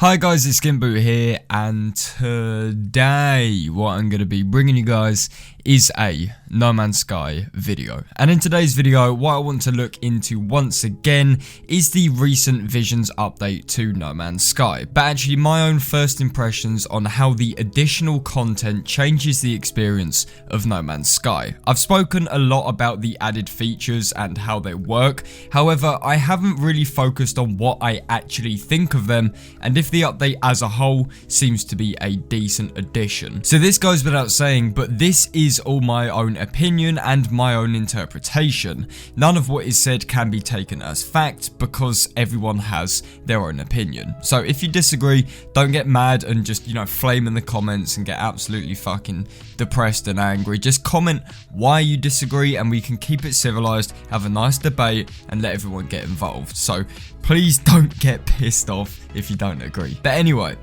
Hi guys, it's SkintBoot here, and today what I'm going to be bringing you guys is a No Man's Sky video. And in today's video, what I want to look into once again is the recent Visions update to No Man's Sky, but actually my own first impressions on how the additional content changes the experience of No Man's Sky. I've spoken a lot about the added features and how they work, however I haven't really focused on what I actually think of them and if the update as a whole seems to be a decent addition. So this goes without saying, but this is all my own opinion and my own interpretation. None of what is said can be taken as fact because everyone has their own opinion. So if you disagree, don't get mad and just, flame in the comments and get absolutely fucking depressed and angry. Just comment why you disagree and we can keep it civilized, have a nice debate and let everyone get involved. So please don't get pissed off if you don't agree. But anyway,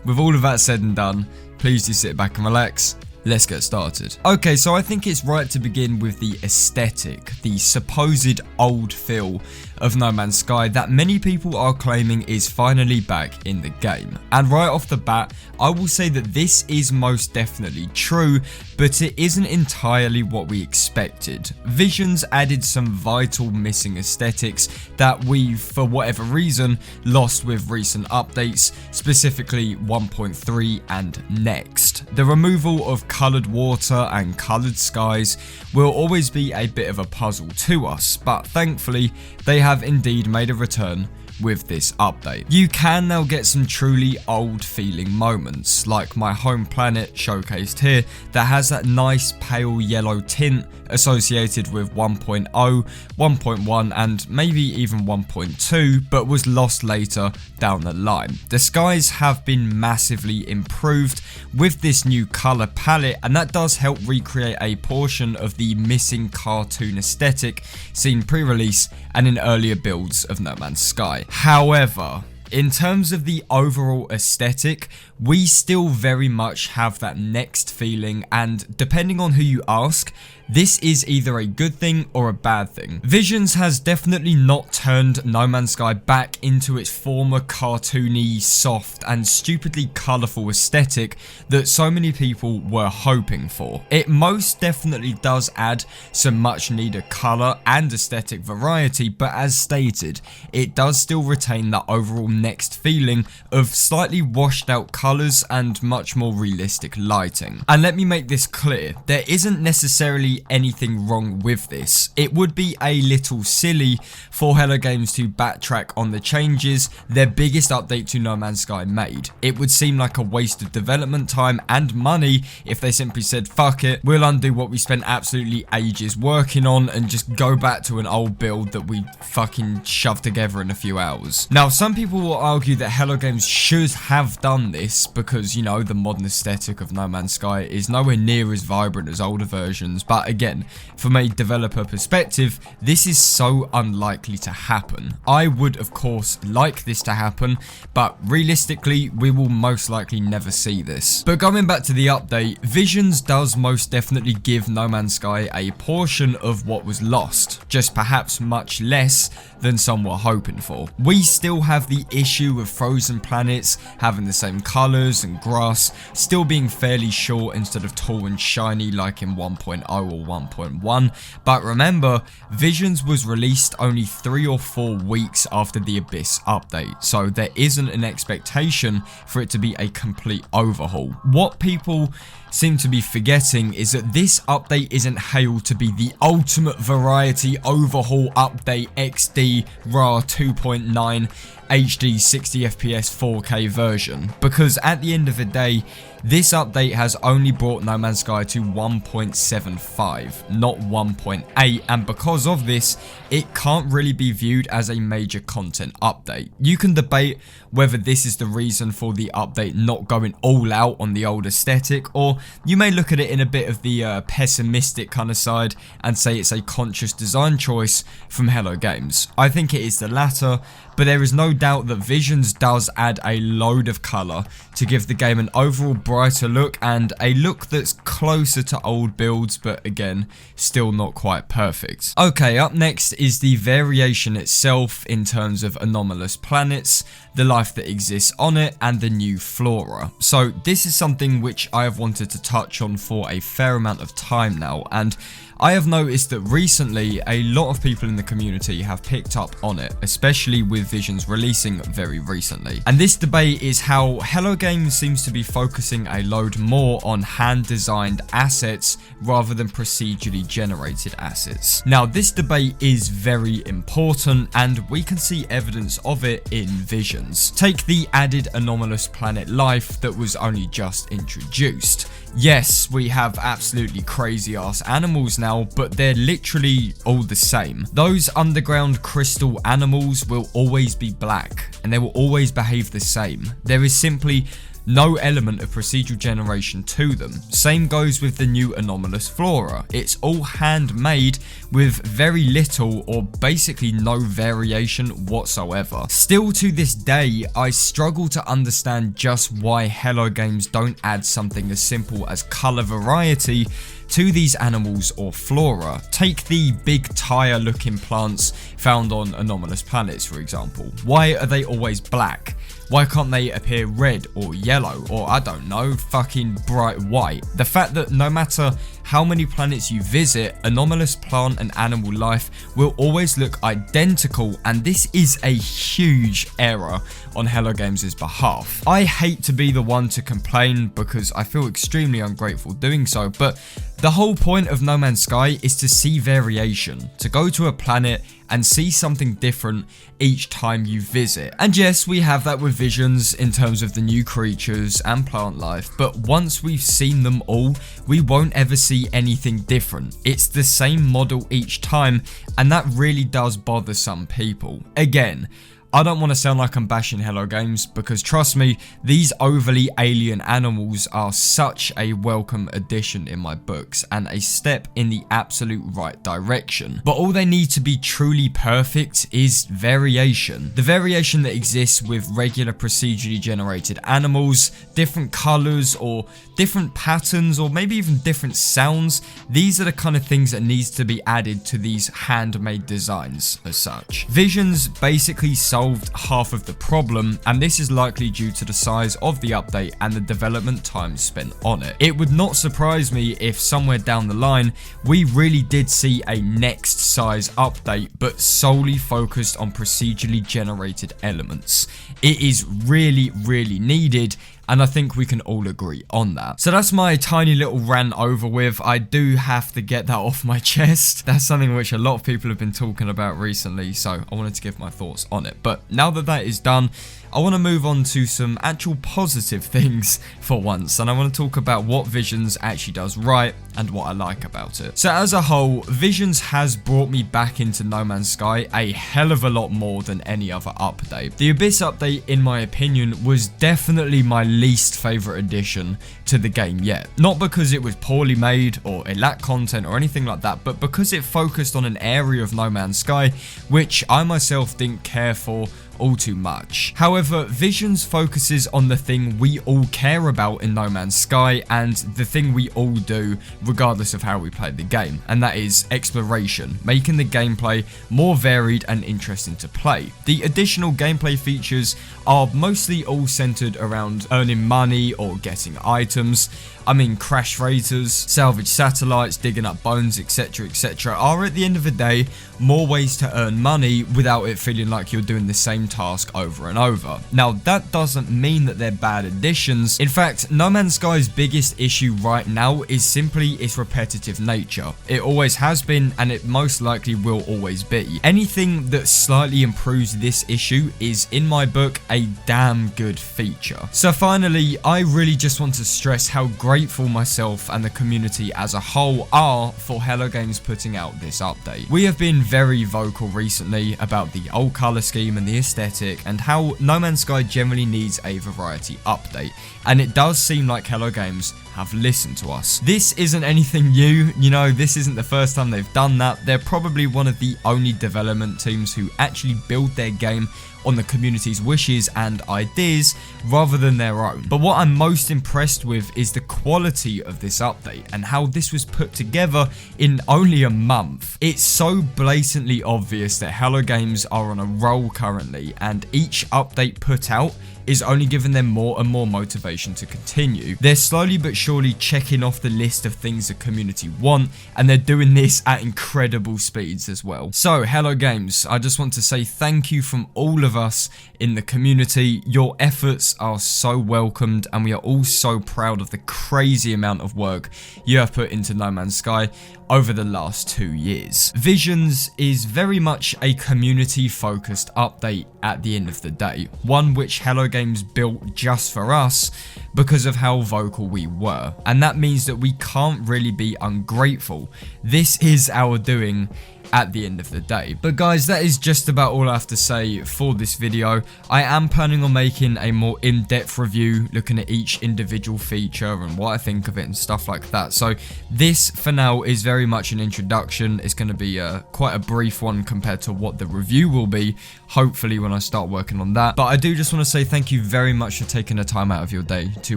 with all of that said and done, please do sit back and relax. Let's get started. Okay, so I think it's right to begin with the aesthetic, the supposed old feel of No Man's Sky that many people are claiming is finally back in the game. And right off the bat, I will say that this is most definitely true, but it isn't entirely what we expected. Visions added some vital missing aesthetics that we, for whatever reason, lost with recent updates, specifically 1.3 and next. The removal of coloured water and coloured skies will always be a bit of a puzzle to us, but thankfully they have indeed made a return with this update. You can now get some truly old feeling moments, like my home planet showcased here that has that nice pale yellow tint associated with 1.0, 1.1 and maybe even 1.2, but was lost later down the line. The skies have been massively improved with this new colour palette, and that does help recreate a portion of the missing cartoon aesthetic seen pre-release and in earlier builds of No Man's Sky. However, in terms of the overall aesthetic, we still very much have that next feeling, and depending on who you ask, this is either a good thing or a bad thing. Visions has definitely not turned No Man's Sky back into its former cartoony, soft and stupidly colourful aesthetic that so many people were hoping for. It most definitely does add some much needed colour and aesthetic variety, but as stated, it does still retain that overall next feeling of slightly washed out colours and much more realistic lighting. And let me make this clear, there isn't necessarily anything wrong with this. It would be a little silly for Hello Games to backtrack on the changes their biggest update to No Man's Sky made. It would seem like a waste of development time and money if they simply said, fuck it, we'll undo what we spent absolutely ages working on and just go back to an old build that we fucking shoved together in a few hours. Now, some people will argue that Hello Games should have done this because, the modern aesthetic of No Man's Sky is nowhere near as vibrant as older versions, but again, from a developer perspective, this is so unlikely to happen. I would of course like this to happen, but realistically we will most likely never see this. But going back to the update, Visions does most definitely give No Man's Sky a portion of what was lost, just perhaps much less than some were hoping for. We still have the issue of frozen planets having the same colours and grass still being fairly short instead of tall and shiny like in 1.0 or 1.1, but remember, Visions was released only 3 or 4 weeks after the Abyss update, so there isn't an expectation for it to be a complete overhaul. What people seem to be forgetting is that this update isn't hailed to be the ultimate variety overhaul update XD RAR 2.9 HD 60 FPS 4K version, because at the end of the day, this update has only brought No Man's Sky to 1.75, not 1.8, and because of this, it can't really be viewed as a major content update. You can debate whether this is the reason for the update not going all out on the old aesthetic, or you may look at it in a bit of the pessimistic kind of side and say it's a conscious design choice from Hello Games. I think it is the latter, but there is no doubt that Visions does add a load of colour to give the game an overall brighter look and a look that's closer to old builds, but again, still not quite perfect. Okay, up next is the variation itself in terms of anomalous planets. the life that exists on it, and the new flora. So this is something which I have wanted to touch on for a fair amount of time now, and I have noticed that recently a lot of people in the community have picked up on it, especially with Visions releasing very recently. And this debate is how Hello Games seems to be focusing a load more on hand-designed assets rather than procedurally generated assets. Now, this debate is very important, and we can see evidence of it in Visions. Take the added anomalous planet life that was only just introduced. Yes, we have absolutely crazy ass animals now, but they're literally all the same. Those underground crystal animals will always be black, and they will always behave the same. There is simply no element of procedural generation to them. Same goes with the new anomalous flora. It's all handmade with very little or basically no variation whatsoever. Still to this day, I struggle to understand just why Hello Games don't add something as simple as color variety to these animals or flora. Take the big tire looking plants found on anomalous planets, for example. Why are they always black? Why can't they appear red or yellow or, I don't know, fucking bright white? The fact that no matter how many planets you visit, anomalous plant and animal life will always look identical, and this is a huge error on Hello Games' behalf. I hate to be the one to complain because I feel extremely ungrateful doing so, but the whole point of No Man's Sky is to see variation, to go to a planet and see something different each time you visit. And yes, we have that with Visions in terms of the new creatures and plant life, but once we've seen them all, we won't ever see anything different. It's the same model each time, and that really does bother some people. Again, I don't want to sound like I'm bashing Hello Games, because trust me, these overly alien animals are such a welcome addition in my books and a step in the absolute right direction. But all they need to be truly perfect is variation. The variation that exists with regular procedurally generated animals, different colors or different patterns or maybe even different sounds. These are the kind of things that needs to be added to these handmade designs as such. Visions basically solved half of the problem, and this is likely due to the size of the update and the development time spent on it. It would not surprise me if somewhere down the line we really did see a next size update, but solely focused on procedurally generated elements. It is really needed, and I think we can all agree on that. So that's my tiny little rant over with. I do have to get that off my chest. That's something which a lot of people have been talking about recently, so I wanted to give my thoughts on it. But now that that is done, I want to move on to some actual positive things for once, and I want to talk about what Visions actually does right and what I like about it. So as a whole, Visions has brought me back into No Man's Sky a hell of a lot more than any other update. The Abyss update, in my opinion, was definitely my least favourite addition to the game yet. Not because it was poorly made or it lacked content or anything like that, but because it focused on an area of No Man's Sky which I myself didn't care for all too much. However, Visions focuses on the thing we all care about in No Man's Sky and the thing we all do regardless of how we play the game, and that is exploration, making the gameplay more varied and interesting to play. The additional gameplay features are mostly all centered around earning money or getting items. I mean, crash freighters, salvage satellites, digging up bones, etc, are at the end of the day more ways to earn money without it feeling like you're doing the same task over and over. Now, that doesn't mean that they're bad additions. In fact, No Man's Sky's biggest issue right now is simply its repetitive nature. It always has been, and it most likely will always be. Anything that slightly improves this issue is, in my book, a damn good feature. So finally, I really just want to stress how grateful myself and the community as a whole are for Hello Games putting out this update. We have been very vocal recently about the old colour scheme and the aesthetic, and how No Man's Sky generally needs a variety update, and it does seem like Hello Games have listened to us. This isn't anything new, you know, this isn't the first time they've done that. They're probably one of the only development teams who actually build their game on the community's wishes and ideas rather than their own. But what I'm most impressed with is the quality of this update and how this was put together in only a month. It's so blatantly obvious that Hello Games are on a roll currently, and each update put out is only giving them more and more motivation to continue. They're slowly but surely checking off the list of things the community want, and they're doing this at incredible speeds as well. So Hello Games, I just want to say thank you from all of us in the community. Your efforts are so welcomed, and we are all so proud of the crazy amount of work you have put into No Man's Sky over the last 2 years. Visions is very much a community focused update at the end of the day, one which Hello Games built just for us because of how vocal we were, and that means that we can't really be ungrateful. This is our doing at the end of the day. But guys, that is just about all I have to say for this video. I am planning on making a more in-depth review looking at each individual feature and what I think of it and stuff like that. So this for now is very much an introduction. It's going to be quite a brief one compared to what the review will be, hopefully when I start working on that. But I do just want to say thank you very much for taking the time out of your day to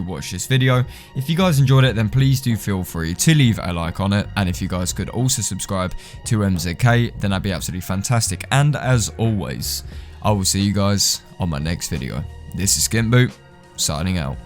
watch this video. If you guys enjoyed it, then please do feel free to leave a like on it, and if you guys could also subscribe to MZK, then that'd be absolutely fantastic. And as always, I will see you guys on my next video. This is SkintBoot, signing out.